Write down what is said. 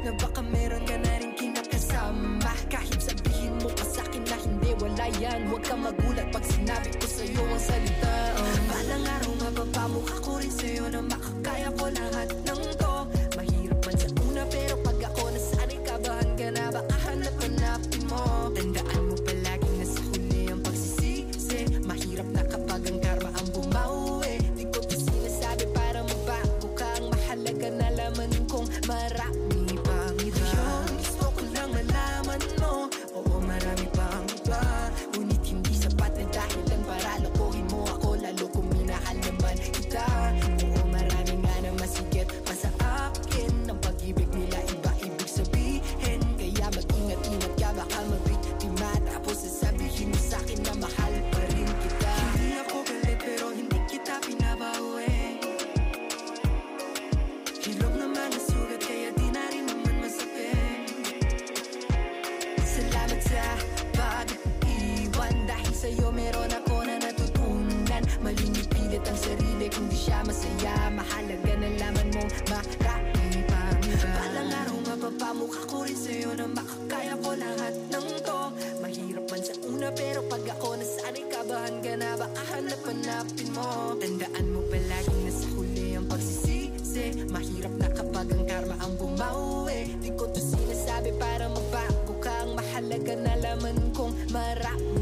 na baka meron ka na rin kinakasama. Kahit sabihin mo pa sa'kin na hindi, wala yan. Huwag ka magulat pag sinabi ko sa'yo ang salita. Balang araw mapapamukha ko rin sa'yo na makakaya ko lahat ng to. Mahirap man sa una pero pag ako nasanay, kabahan ka na, baka hanap-hanapin mo. Tandaan mo palaging nasa huli ang pagsisisi. Mahirap na kapag ang karma ang bumawi. Di ko to sinasabi para mabago ka. Ang mahalaga na laman kong marami pang iba. Ngayon gusto ko lang malaman mo, oo marami pang iba. Ngunit hindi sapat na dahilan para lokohin mo ako, lalo kung minahal naman kita. Oo marami nga na masigit pa sa akin. Ang pag-ibig nila iba ibig sabihin. Kaya mag-ingat-ingat ka, baka mabiktima. Tapos sasabihin mo sa'kin na mahal pa rin kita. Hindi ako galit pero hindi kita pinabawi. Hilog naman ang sugat kaya di na rin naman masakit. Salamat sa pag-iwan. Dahil sa'yo meron ako na natutunan. Maling ipilit ang sarili kung di siya masaya. Mahalaga na laman mong marami pang iba. Balang araw mapapamukha ko rin sa'yo na makakaya ko lahat ng to. Mahirap man sa una pero pag ako nasanay, kabahan ka na, baka hanap-hanapin mo. Tandaan mo palaging nasa huli ang pagsisisi. Mahirap na kapag ang karma ang bumawi. Di ko to sinasabi para mabago ka. Ang mahalaga na laman kong marami